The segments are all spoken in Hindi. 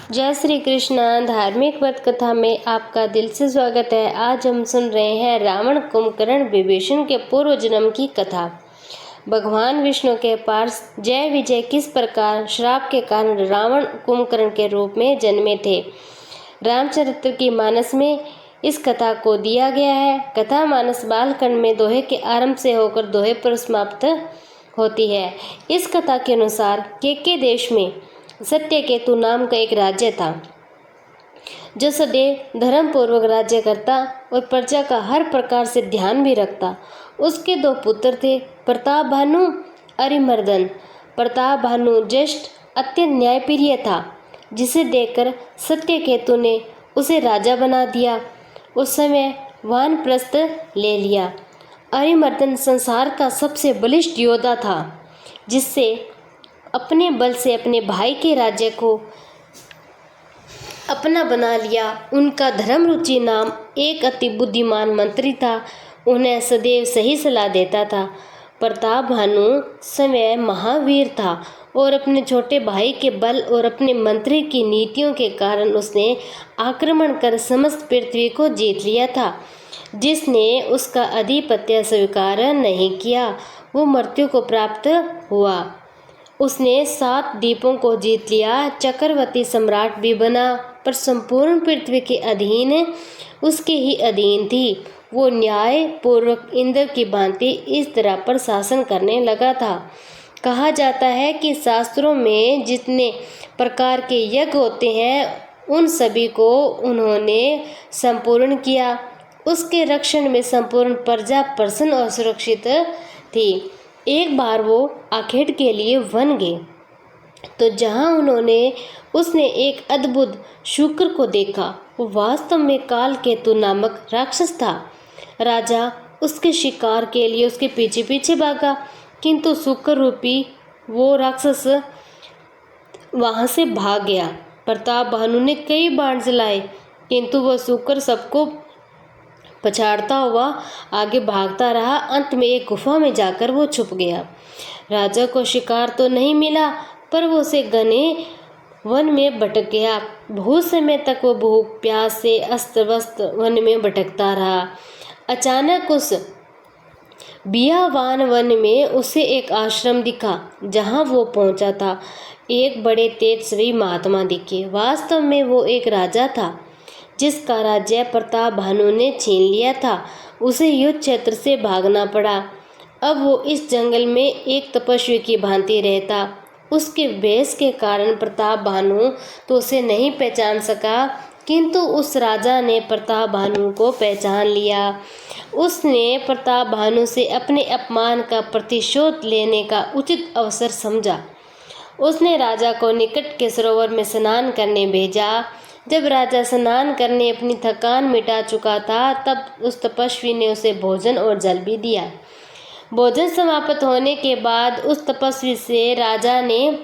जय श्री कृष्ण। धार्मिक व्रत कथा में आपका दिल से स्वागत है। आज हम सुन रहे हैं रावण कुंभकर्ण विभीषण के पूर्व जन्म की कथा। भगवान विष्णु के पास जय विजय किस प्रकार श्राप के कारण रावण कुंभकर्ण के रूप में जन्मे थे, रामचरित्र की मानस में इस कथा को दिया गया है। कथा मानस बालखंड में दोहे के आरंभ से होकर दोहे पर समाप्त होती है। इस कथा के अनुसार केके देश में सत्यकेतु नाम का एक राज्य था, जो सदैव धर्म पूर्वक राज्य करता और प्रजा का हर प्रकार से ध्यान भी रखता। उसके दो पुत्र थे, प्रताप भानु, अरिमर्दन। प्रताप भानु ज्येष्ठ अत्यंत न्यायप्रिय था, जिसे देखकर सत्यकेतु ने उसे राजा बना दिया। उस समय वानप्रस्थ ले लिया। अरिमर्दन संसार का सबसे बलिष्ठ योद्धा था, जिससे अपने बल से अपने भाई के राज्य को अपना बना लिया। उनका धर्मरुचि नाम एक अति बुद्धिमान मंत्री था, उन्हें सदैव सही सलाह देता था। प्रताप भानु स्वयं महावीर था और अपने छोटे भाई के बल और अपने मंत्री की नीतियों के कारण उसने आक्रमण कर समस्त पृथ्वी को जीत लिया था। जिसने उसका आधिपत्य स्वीकार नहीं किया, वो मृत्यु को प्राप्त हुआ। उसने 7 द्वीपों को जीत लिया, चक्रवर्ती सम्राट भी बना, पर संपूर्ण पृथ्वी के अधीन उसके ही अधीन थी। वो न्याय पूर्वक इंद्र की भांति इस तरह पर शासन करने लगा था। कहा जाता है कि शास्त्रों में जितने प्रकार के यज्ञ होते हैं, उन सभी को उन्होंने संपूर्ण किया। उसके रक्षण में संपूर्ण प्रजा प्रसन्न और सुरक्षित थी। एक बार वो आखेट के लिए वन गए, तो जहाँ उसने एक अद्भुत शुक्र को देखा। वो वास्तव में कालकेतु नामक राक्षस था। राजा उसके शिकार के लिए उसके पीछे पीछे भागा, किंतु शुक्र रूपी वो राक्षस वहाँ से भाग गया। प्रताप भानु ने कई बाण चलाए, किंतु वह शुक्र सबको पछाड़ता हुआ आगे भागता रहा। अंत में एक गुफा में जाकर वो छुप गया। राजा को शिकार तो नहीं मिला, पर वो उसे घने वन में भटक गया। बहुत समय तक वो भूख प्यास से अस्त व्यस्त वन में भटकता रहा। अचानक उस बियावान वन में उसे एक आश्रम दिखा। जहाँ वो पहुँचा था, एक बड़े तेजस्वी महात्मा दिखे। वास्तव में वो एक राजा था, जिसका राज्य प्रताप भानु ने छीन लिया था। उसे युद्ध क्षेत्र से भागना पड़ा। अब वो इस जंगल में एक तपस्वी की भांति रहता। उसके वेश के कारण प्रताप भानु तो उसे नहीं पहचान सका, किंतु उस राजा ने प्रताप भानु को पहचान लिया। उसने प्रताप भानु से अपने अपमान का प्रतिशोध लेने का उचित अवसर समझा। उसने राजा को निकट के सरोवर में स्नान करने भेजा। जब राजा स्नान करने अपनी थकान मिटा चुका था, तब उस तपस्वी ने उसे भोजन और जल भी दिया। भोजन समाप्त होने के बाद उस तपस्वी से राजा ने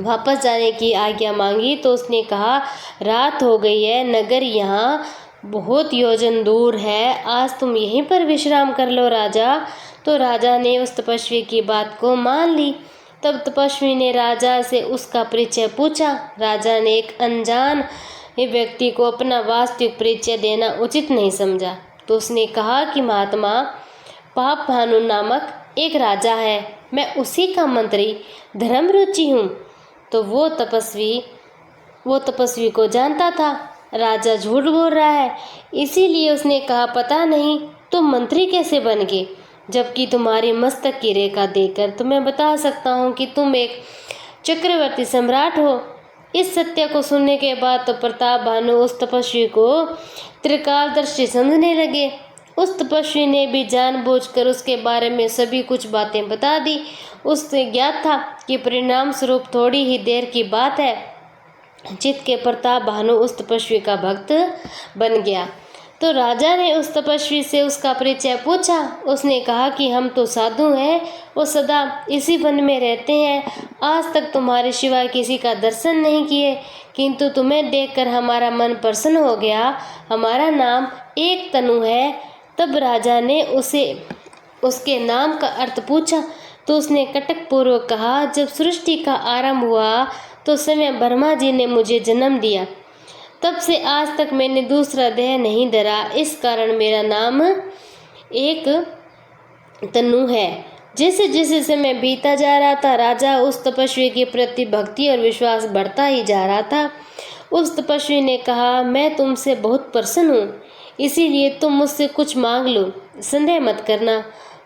वापस जाने की आज्ञा मांगी, तो उसने कहा, रात हो गई है, नगर यहाँ बहुत योजन दूर है, आज तुम यहीं पर विश्राम कर लो राजा। तो राजा ने उस तपस्वी की बात को मान ली। तब तपस्वी ने राजा से उसका परिचय पूछा। राजा ने एक अनजान व्यक्ति को अपना वास्तविक परिचय देना उचित नहीं समझा, तो उसने कहा कि महात्मा, पाप भानु नामक एक राजा है, मैं उसी का मंत्री धर्मरुचि हूँ। तो वो तपस्वी को जानता था राजा झूठ बोल रहा है, इसीलिए उसने कहा, पता नहीं तुम मंत्री कैसे बन गए, जबकि तुम्हारी मस्तक की रेखा देखकर तो मैं बता सकता हूँ कि तुम एक चक्रवर्ती सम्राट हो। इस सत्य को सुनने के बाद तो प्रताप भानु उस तपस्वी को त्रिकालदर्शी समझने लगे। उस तपस्वी ने भी जानबूझकर उसके बारे में सभी कुछ बातें बता दी। उससे ज्ञात था कि परिणाम स्वरूप थोड़ी ही देर की बात है, चित्त के प्रताप भानु उस तपस्वी का भक्त बन गया। तो राजा ने उस तपस्वी से उसका परिचय पूछा। उसने कहा कि हम तो साधु हैं और सदा इसी वन में रहते हैं, आज तक तुम्हारे सिवाय किसी का दर्शन नहीं किए, किंतु तुम्हें देखकर हमारा मन प्रसन्न हो गया। हमारा नाम एक तनु है। तब राजा ने उसे उसके नाम का अर्थ पूछा, तो उसने कटक पूर्वक कहा, जब सृष्टि का आरंभ हुआ तो स्वयं ब्रह्मा जी ने मुझे जन्म दिया। तब से आज तक मैंने दूसरा देह नहीं धरा, इस कारण मेरा नाम एक तनु है। जैसे जैसे समय बीता जा रहा था, राजा उस तपस्वी के प्रति भक्ति और विश्वास बढ़ता ही जा रहा था। उस तपस्वी ने कहा, मैं तुमसे बहुत प्रसन्न हूँ, इसीलिए तुम मुझसे कुछ मांग लो, संदेह मत करना।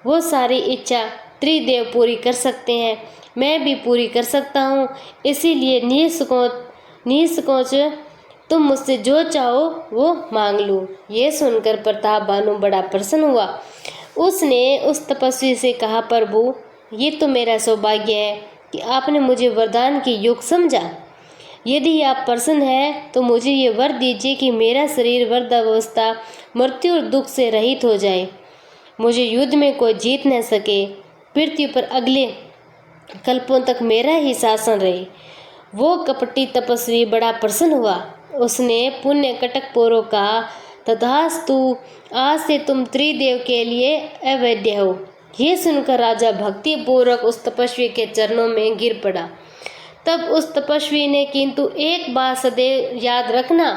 वो सारी इच्छा त्रिदेव पूरी कर सकते हैं, मैं भी पूरी कर सकता हूँ, इसीलिए निसंकोच तुम मुझसे जो चाहो वो मांग लो। ये सुनकर प्रताप भानु बड़ा प्रसन्न हुआ। उसने उस तपस्वी से कहा, प्रभु, ये तो मेरा सौभाग्य है कि आपने मुझे वरदान की योग्य समझा। यदि आप प्रसन्न हैं तो मुझे ये वर दीजिए कि मेरा शरीर वृद्धावस्था, मृत्यु और दुख से रहित हो जाए, मुझे युद्ध में कोई जीत न सके, पृथ्वी पर अगले कल्पों तक मेरा ही शासन रहे। वो कपटी तपस्वी बड़ा प्रसन्न हुआ। उसने पुण्य कटक पूर्वक कहा, तथास्तु, आज से तुम त्रिदेव के लिए अवैध हो। ये सुनकर राजा भक्ति पूर्वक उस तपस्वी के चरणों में गिर पड़ा। तब उस तपस्वी ने, किंतु एक बात सदैव याद रखना,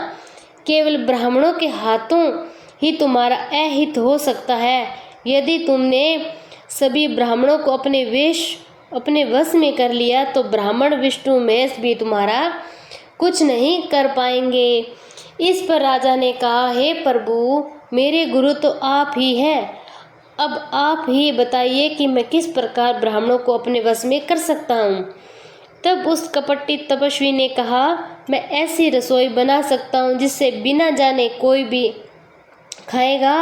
केवल ब्राह्मणों के हाथों ही तुम्हारा अहित हो सकता है। यदि तुमने सभी ब्राह्मणों को अपने वश में कर लिया तो ब्राह्मण विष्णु महेश भी तुम्हारा कुछ नहीं कर पाएंगे। इस पर राजा ने कहा, हे प्रभु, मेरे गुरु तो आप ही हैं, अब आप ही बताइए कि मैं किस प्रकार ब्राह्मणों को अपने वश में कर सकता हूँ। तब उस कपटी तपस्वी ने कहा, मैं ऐसी रसोई बना सकता हूँ जिससे बिना जाने कोई भी खाएगा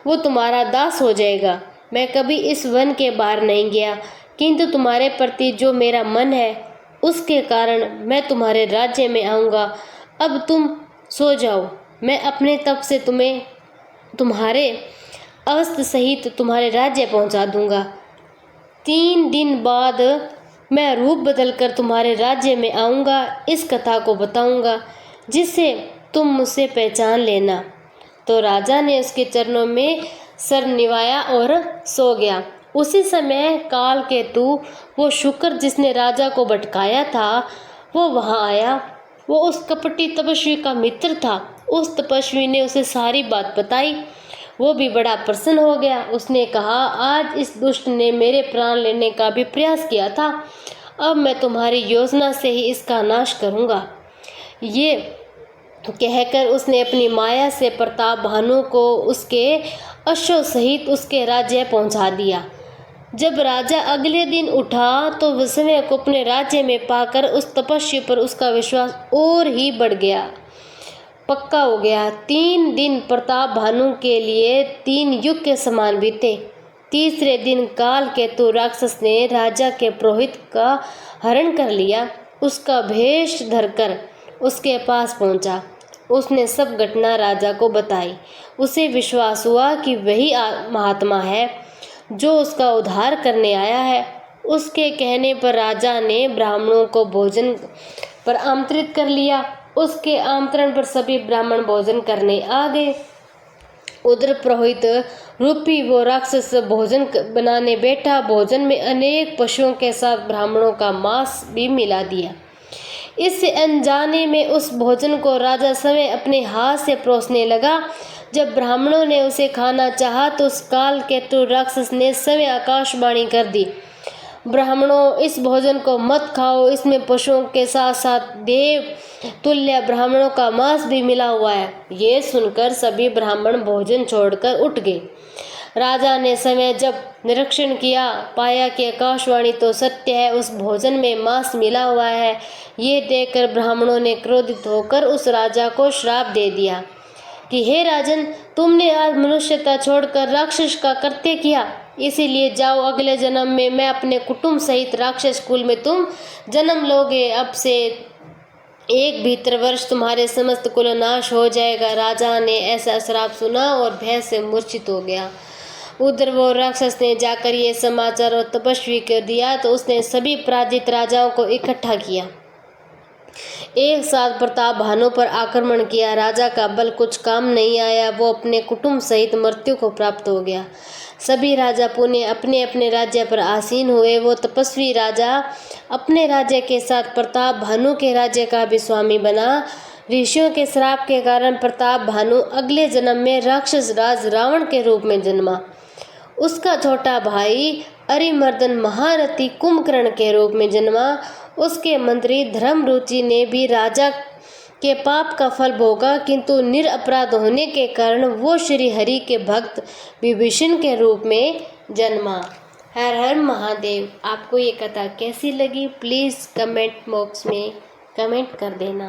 वो तुम्हारा दास हो जाएगा। मैं कभी इस वन के बाहर नहीं गया, किंतु तुम्हारे प्रति जो मेरा मन है उसके कारण मैं तुम्हारे राज्य में आऊँगा। अब तुम सो जाओ, मैं अपने तप से तुम्हारे अवस्थ सहित तुम्हारे राज्य पहुँचा दूँगा। 3 दिन बाद मैं रूप बदलकर तुम्हारे राज्य में आऊँगा, इस कथा को बताऊँगा जिससे तुम मुझसे पहचान लेना। तो राजा ने उसके चरणों में सर निवाया और सो गया। उसी समय काल केतु, वो शुक्र जिसने राजा को भटकाया था, वो वहाँ आया। वो उस कपटी तपस्वी का मित्र था। उस तपस्वी ने उसे सारी बात बताई। वो भी बड़ा प्रसन्न हो गया। उसने कहा, आज इस दुष्ट ने मेरे प्राण लेने का भी प्रयास किया था, अब मैं तुम्हारी योजना से ही इसका नाश करूँगा। ये कहकर उसने अपनी माया से प्रताप भानु को उसके अश्व सहित उसके राज्य पहुंचा दिया। जब राजा अगले दिन उठा तो वह समय को अपने राज्य में पाकर उस तपस्वी पर उसका विश्वास और ही बढ़ गया, पक्का हो गया। 3 दिन प्रताप भानु के लिए 3 युग के समान बीते। तीसरे दिन काल केतु राक्षस ने राजा के पुरोहित का हरण कर लिया। उसका भेष धरकर उसके पास पहुंचा। उसने सब घटना राजा को बताई। उसे विश्वास हुआ कि वही महात्मा है जो उसका उद्धार करने आया है। उसके कहने पर राजा ने ब्राह्मणों को भोजन पर आमंत्रित कर लिया। उसके आमंत्रण पर सभी ब्राह्मण भोजन करने आ गए। उधर पुरोहित रूपी वो राक्षस भोजन बनाने बैठा। भोजन में अनेक पशुओं के साथ ब्राह्मणों का मांस भी मिला दिया। इससे अनजाने में उस भोजन को राजा समय अपने हाथ से परोसने लगा। जब ब्राह्मणों ने उसे खाना चाहा तो उस काल केतु राक्षस ने समय आकाशवाणी कर दी, ब्राह्मणों, इस भोजन को मत खाओ, इसमें पशुओं के साथ साथ देव तुल्य ब्राह्मणों का मांस भी मिला हुआ है। ये सुनकर सभी ब्राह्मण भोजन छोड़कर उठ गए। राजा ने समय जब निरीक्षण किया, पाया कि आकाशवाणी तो सत्य है, उस भोजन में मांस मिला हुआ है। ये देखकर ब्राह्मणों ने क्रोधित होकर उस राजा को श्राप दे दिया कि हे राजन, तुमने आज मनुष्यता छोड़कर राक्षस का कृत्य किया, इसीलिए जाओ, अगले जन्म में मैं अपने कुटुंब सहित राक्षस कुल में तुम जन्म लोगे। अब से 1 भीतर वर्ष तुम्हारे समस्त कुल नाश हो जाएगा। राजा ने ऐसा श्राप सुना और भय से मूर्छित हो गया। उधर वो राक्षस ने जाकर ये समाचार और तपस्वी को दिया तो उसने सभी पराजित राजाओं को इकट्ठा किया एक साथ प्रताप भानु पर आक्रमण किया। राजा का बल कुछ काम नहीं आया, वो अपने कुटुंब सहित मृत्यु को प्राप्त हो गया। सभी राजा पुणे अपने अपने राज्य पर आसीन हुए। वो तपस्वी राजा अपने राज्य के साथ प्रताप भानु के राज्य का भी स्वामी बना। ऋषियों के श्राप के कारण प्रताप भानु अगले जन्म में राक्षस राज रावण के रूप में जन्मा। उसका छोटा भाई अरिमर्दन महारथी कुंभकर्ण के रूप में जन्मा। उसके मंत्री धर्मरुचि ने भी राजा के पाप का फल भोगा, किंतु निरपराध होने के कारण वो श्री हरि के भक्त विभीषण के रूप में जन्मा। हर हर महादेव। आपको ये कथा कैसी लगी प्लीज़ कमेंट बॉक्स में कमेंट कर देना।